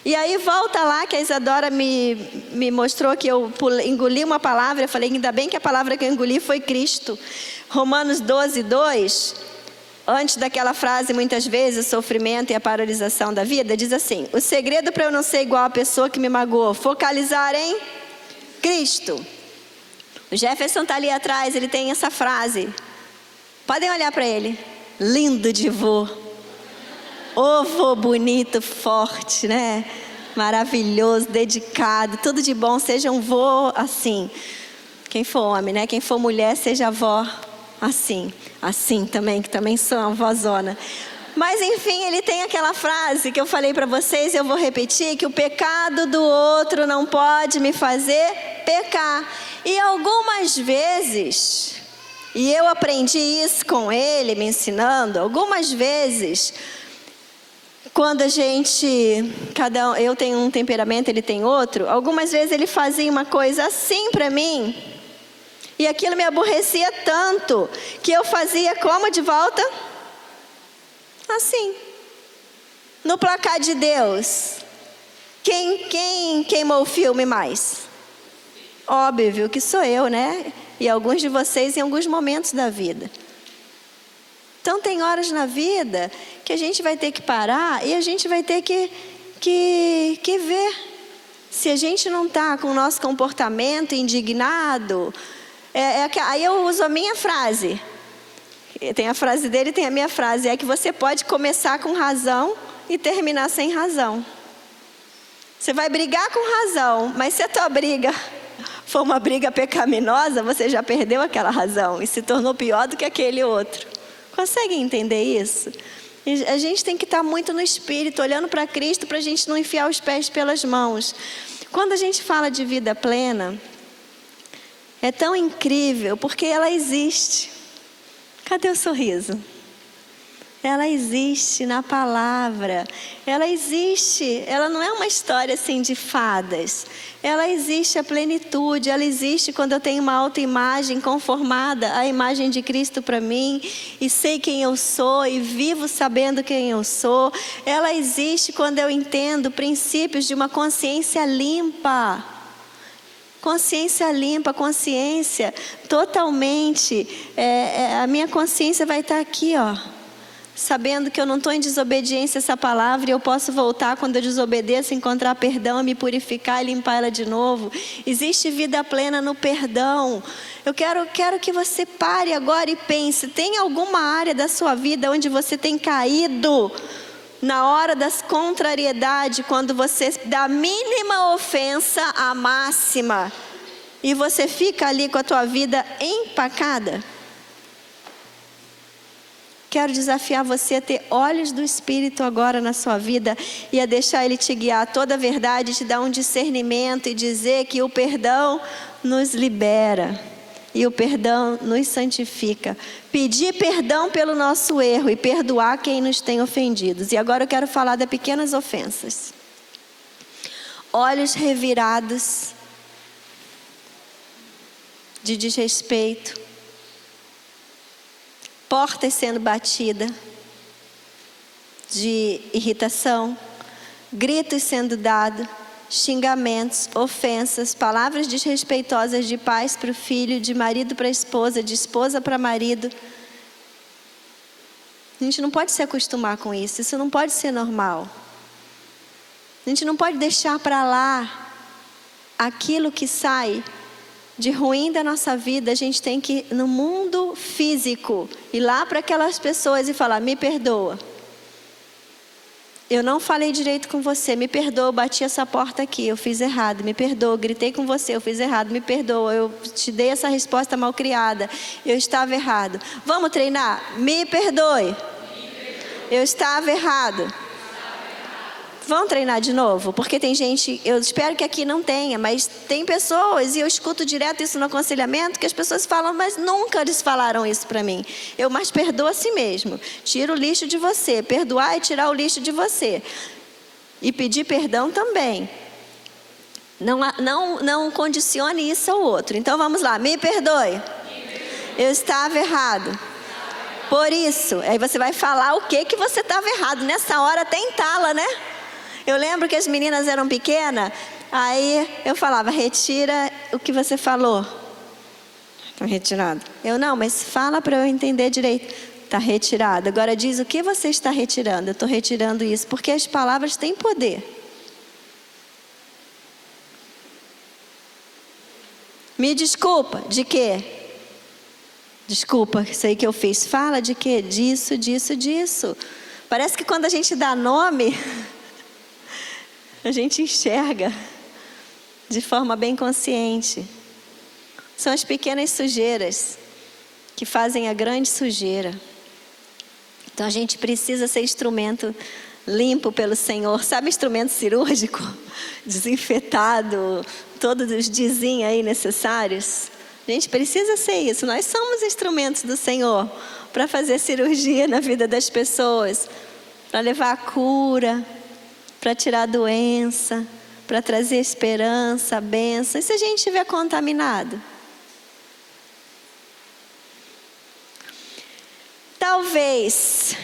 E aí volta lá que a Isadora me mostrou que eu engoli uma palavra, eu falei, ainda bem que a palavra que eu engoli foi Cristo. Romanos 12:2, antes daquela frase, muitas vezes, o sofrimento e a paralisação da vida, diz assim: o segredo para eu não ser igual à pessoa que me magoou, focalizar em Cristo. O Jefferson está ali atrás, ele tem essa frase. Podem olhar para ele. Lindo de vô. Ô vô bonito, forte, né? Maravilhoso, dedicado, tudo de bom. Seja um vô assim. Quem for homem, né? Quem for mulher, seja avó assim. Assim também, que também sou uma vozona. Mas enfim, ele tem aquela frase que eu falei para vocês, eu vou repetir, que o pecado do outro não pode me fazer pecar. E algumas vezes, e eu aprendi isso com ele, me ensinando, algumas vezes, quando a gente, eu tenho um temperamento, ele tem outro, algumas vezes ele fazia uma coisa assim para mim, e aquilo me aborrecia tanto, que eu fazia como de volta? Assim. No placar de Deus, quem queimou o filme mais? Óbvio que sou eu, né? E alguns de vocês em alguns momentos da vida. Então tem horas na vida que a gente vai ter que parar e a gente vai ter que ver. Se a gente não está com o nosso comportamento indignado, aí eu uso a minha frase. Tem a frase dele e tem a minha frase. É que você pode começar com razão e terminar sem razão. Você vai brigar com razão, mas se a tua briga for uma briga pecaminosa, você já perdeu aquela razão e se tornou pior do que aquele outro. Conseguem entender isso? A gente tem que estar muito no Espírito, olhando para Cristo, para a gente não enfiar os pés pelas mãos. Quando a gente fala de vida plena, é tão incrível, porque ela existe. Cadê o sorriso? Ela existe na palavra. Ela existe. Ela não é uma história assim de fadas. Ela existe a plenitude. Ela existe quando eu tenho uma autoimagem conformada à imagem de Cristo para mim. E sei quem eu sou e vivo sabendo quem eu sou. Ela existe quando eu entendo princípios de uma consciência limpa. Consciência limpa, consciência totalmente, a minha consciência vai estar aqui, ó, sabendo que eu não estou em desobediência a essa palavra e eu posso voltar quando eu desobedeço, encontrar perdão, me purificar e limpar ela de novo. Existe vida plena no perdão. Eu quero que você pare agora e pense, tem alguma área da sua vida onde você tem caído? Na hora das contrariedades, quando você da mínima ofensa à máxima, e você fica ali com a tua vida empacada? Quero desafiar você a ter olhos do Espírito agora na sua vida e a deixar Ele te guiar a toda a verdade, te dar um discernimento e dizer que o perdão nos libera. E o perdão nos santifica. Pedir perdão pelo nosso erro e perdoar quem nos tem ofendidos. E agora eu quero falar das pequenas ofensas. Olhos revirados de desrespeito. Portas sendo batidas de irritação. Gritos sendo dados. Xingamentos, ofensas, palavras desrespeitosas de pais para o filho, de marido para a esposa, de esposa para marido. A gente não pode se acostumar com isso, isso não pode ser normal. A gente não pode deixar para lá aquilo que sai de ruim da nossa vida. A gente tem que ir no mundo físico, ir lá para aquelas pessoas e falar: me perdoa. Eu não falei direito com você, me perdoa, eu bati essa porta aqui, eu fiz errado, me perdoa, gritei com você, eu fiz errado, me perdoa, eu te dei essa resposta mal criada, eu estava errado. Vamos treinar? Me perdoe. Eu estava errado. Vamos treinar de novo? Porque tem gente, eu espero que aqui não tenha, mas tem pessoas, e eu escuto direto isso no aconselhamento, que as pessoas falam, mas nunca eles falaram isso para mim. Mas perdoa a si mesmo. Tira o lixo de você. Perdoar é tirar o lixo de você. E pedir perdão também. Não condicione isso ao outro. Então vamos lá, me perdoe. Eu estava errado. Por isso, aí você vai falar o que você estava errado. Nessa hora até entala, né? Eu lembro que as meninas eram pequenas, aí eu falava, retira o que você falou. Está retirado. Eu, não, mas fala para eu entender direito. Está retirado. Agora diz o que você está retirando. Eu estou retirando isso, porque as palavras têm poder. Me desculpa, de quê? Desculpa, isso aí que eu fiz. Fala de quê? Disso, disso, disso. Parece que quando a gente dá nome, a gente enxerga de forma bem consciente. São as pequenas sujeiras que fazem a grande sujeira. Então a gente precisa ser instrumento limpo pelo Senhor. Sabe instrumento cirúrgico? Desinfetado, todos os dizinhos aí necessários. A gente precisa ser isso. Nós somos instrumentos do Senhor para fazer cirurgia na vida das pessoas, para levar a cura, para tirar a doença, para trazer esperança, bênção. E se a gente estiver contaminado? Talvez,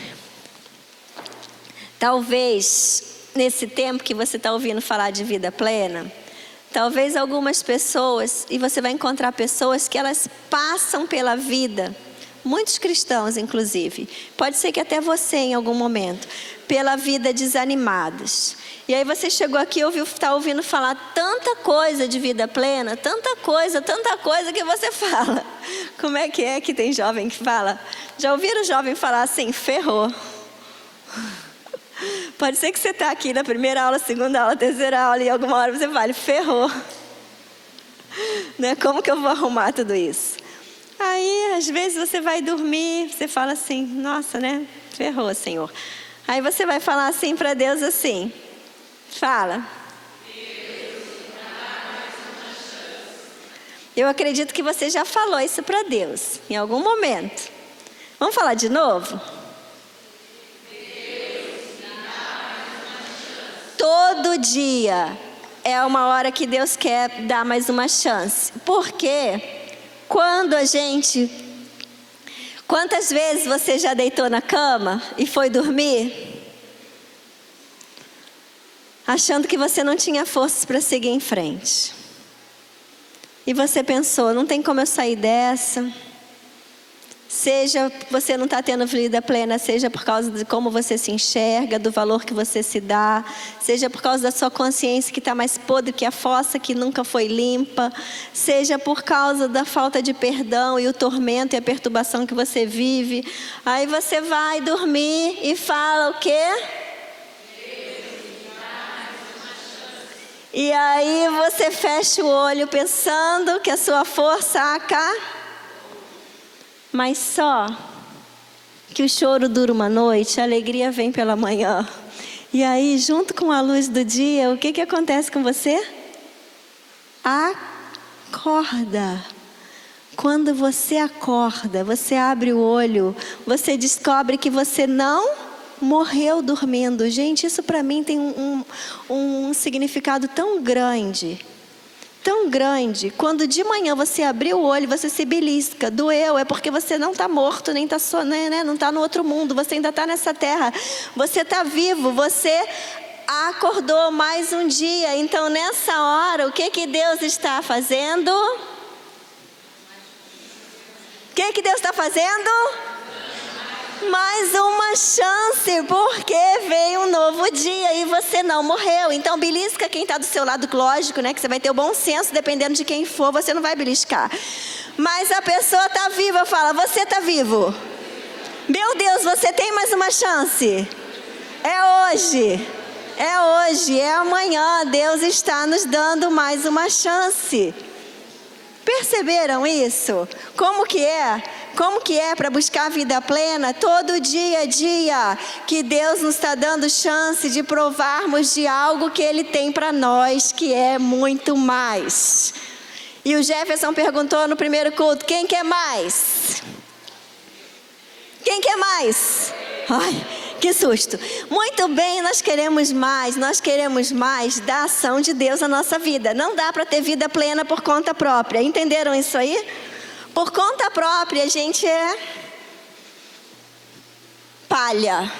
nesse tempo que você está ouvindo falar de vida plena, talvez algumas pessoas, e você vai encontrar pessoas que elas passam pela vida, muitos cristãos inclusive, pode ser que até você em algum momento, pela vida desanimados. E aí você chegou aqui e está ouvindo falar tanta coisa de vida plena, tanta coisa que você fala. Como é que tem jovem que fala? Já ouviram jovem falar assim, ferrou? Pode ser que você está aqui na primeira aula, segunda aula, terceira aula, e alguma hora você fale, ferrou. Né? Como que eu vou arrumar tudo isso? Aí, às vezes você vai dormir, você fala assim, nossa, né? Ferrou, Senhor. Aí você vai falar assim para Deus assim, fala. Eu acredito que você já falou isso para Deus, em algum momento. Vamos falar de novo? Todo dia é uma hora que Deus quer dar mais uma chance. Porque quantas vezes você já deitou na cama e foi dormir, achando que você não tinha forças para seguir em frente? E você pensou, não tem como eu sair dessa. Seja você não está tendo vida plena, seja por causa de como você se enxerga, do valor que você se dá, seja por causa da sua consciência que está mais podre que a fossa que nunca foi limpa, seja por causa da falta de perdão e o tormento e a perturbação que você vive. Aí você vai dormir e fala o quê? E aí você fecha o olho pensando que a sua força acabou. Mas só que o choro dura uma noite, a alegria vem pela manhã. E aí, junto com a luz do dia, o que acontece com você? Acorda. Quando você acorda, você abre o olho, você descobre que você não morreu dormindo. Gente, isso para mim tem um significado tão grande. Tão grande. Quando de manhã você abrir o olho, você se belisca, doeu, é porque você não está morto, nem está não está no outro mundo, você ainda está nessa terra, você está vivo, você acordou mais um dia. Então nessa hora, o que Deus está fazendo? O que Deus está fazendo? Mais uma chance, porque veio um novo dia e você não morreu. Então belisca quem está do seu lado, lógico, né? Que você vai ter o bom senso, dependendo de quem for, você não vai beliscar. Mas a pessoa está viva, fala, você está vivo. Meu Deus, você tem mais uma chance. É hoje, é amanhã. Deus está nos dando mais uma chance. Perceberam isso? Como que é para buscar a vida plena? Todo dia a dia que Deus nos está dando chance de provarmos de algo que Ele tem para nós, que é muito mais. E o Jefferson perguntou no primeiro culto, quem quer mais? Quem quer mais? Ai, que susto. Muito bem, nós queremos mais da ação de Deus na nossa vida. Não dá para ter vida plena por conta própria. Entenderam isso aí? Por conta própria, a gente é palha.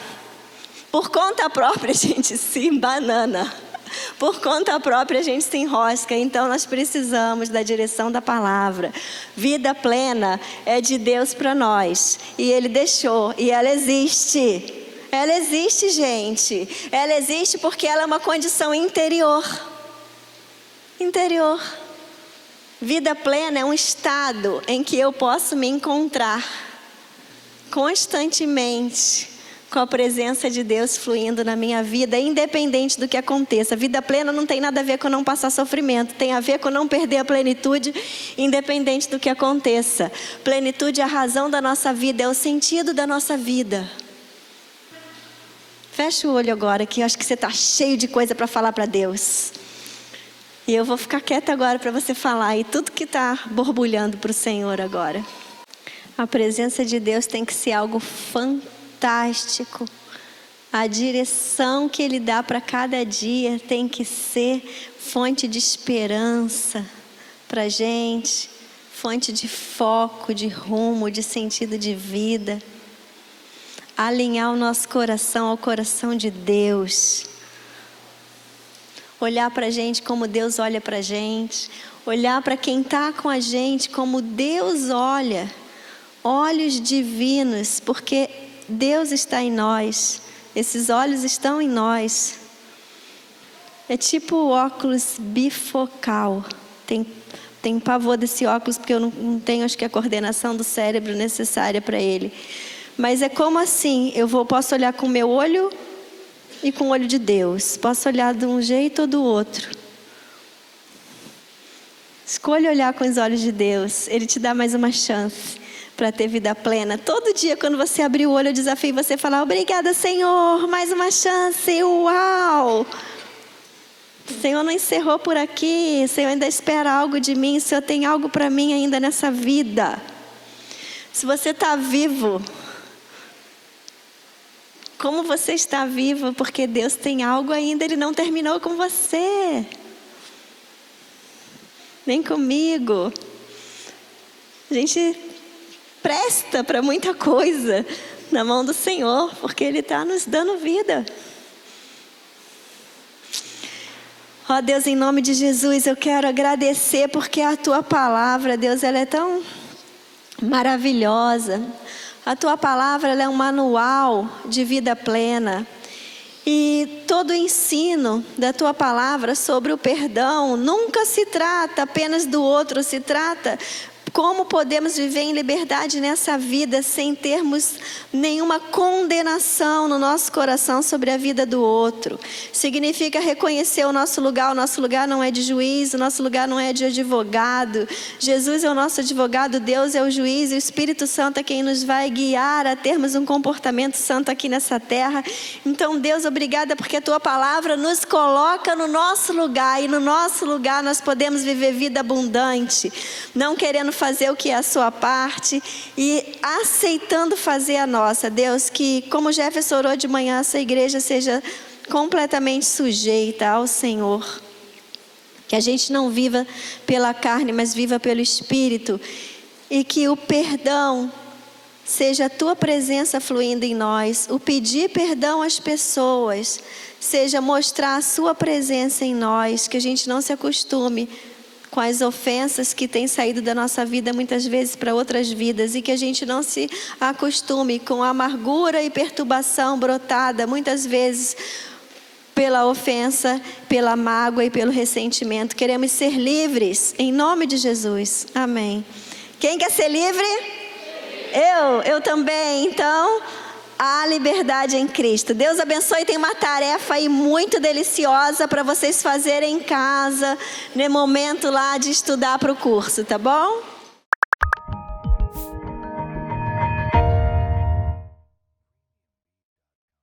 Por conta própria, a gente se embanana. Por conta própria, a gente se enrosca. Então, nós precisamos da direção da palavra. Vida plena é de Deus para nós. E Ele deixou. E ela existe. Ela existe, gente. Ela existe porque ela é uma condição interior. Interior. Vida plena é um estado em que eu posso me encontrar constantemente com a presença de Deus fluindo na minha vida, independente do que aconteça. Vida plena não tem nada a ver com não passar sofrimento, tem a ver com não perder a plenitude, independente do que aconteça. Plenitude é a razão da nossa vida, é o sentido da nossa vida. Fecha o olho agora, que eu acho que você está cheio de coisa para falar para Deus. E eu vou ficar quieta agora para você falar e tudo que está borbulhando para o Senhor agora. A presença de Deus tem que ser algo fantástico. A direção que Ele dá para cada dia tem que ser fonte de esperança para a gente, fonte de foco, de rumo, de sentido de vida. Alinhar o nosso coração ao coração de Deus. Olhar para a gente como Deus olha para a gente. Olhar para quem está com a gente como Deus olha. Olhos divinos, porque Deus está em nós. Esses olhos estão em nós. É tipo o óculos bifocal. Tem pavor desse óculos, porque eu não tenho, acho que, a coordenação do cérebro necessária para ele. Mas é como assim, posso olhar com o meu olho e com o olho de Deus. Posso olhar de um jeito ou do outro. Escolha olhar com os olhos de Deus. Ele te dá mais uma chance para ter vida plena. Todo dia, quando você abrir o olho, eu desafio você a falar: obrigada, Senhor, mais uma chance. Uau! O Senhor não encerrou por aqui. O Senhor ainda espera algo de mim. O Senhor tem algo para mim ainda nessa vida. Se você está vivo, como você está vivo? Porque Deus tem algo ainda, Ele não terminou com você. Vem comigo. A gente presta para muita coisa na mão do Senhor, porque Ele está nos dando vida. Ó Deus, em nome de Jesus, eu quero agradecer, porque a Tua palavra, Deus, ela é tão maravilhosa. A Tua palavra, ela é um manual de vida plena. E todo o ensino da Tua palavra sobre o perdão nunca se trata apenas do outro, se trata como podemos viver em liberdade nessa vida sem termos nenhuma condenação no nosso coração sobre a vida do outro. Significa reconhecer o nosso lugar não é de juiz, o nosso lugar não é de advogado. Jesus é o nosso advogado, Deus é o juiz e o Espírito Santo é quem nos vai guiar a termos um comportamento santo aqui nessa terra. Então, Deus, obrigada porque a Tua palavra nos coloca no nosso lugar, e no nosso lugar nós podemos viver vida abundante, não querendo fazer o que é a sua parte e aceitando fazer a nossa. Deus, que como Jefferson orou de manhã, essa igreja seja completamente sujeita ao Senhor. Que a gente não viva pela carne, mas viva pelo Espírito. E que o perdão seja a Tua presença fluindo em nós. O pedir perdão às pessoas seja mostrar a Sua presença em nós. Que a gente não se acostume com as ofensas que têm saído da nossa vida muitas vezes para outras vidas, e que a gente não se acostume com a amargura e perturbação brotada muitas vezes pela ofensa, pela mágoa e pelo ressentimento. Queremos ser livres em nome de Jesus. Amém. Quem quer ser livre? Eu também. Então, a liberdade em Cristo. Deus abençoe. Tem uma tarefa aí muito deliciosa para vocês fazerem em casa, no momento lá de estudar para o curso, tá bom?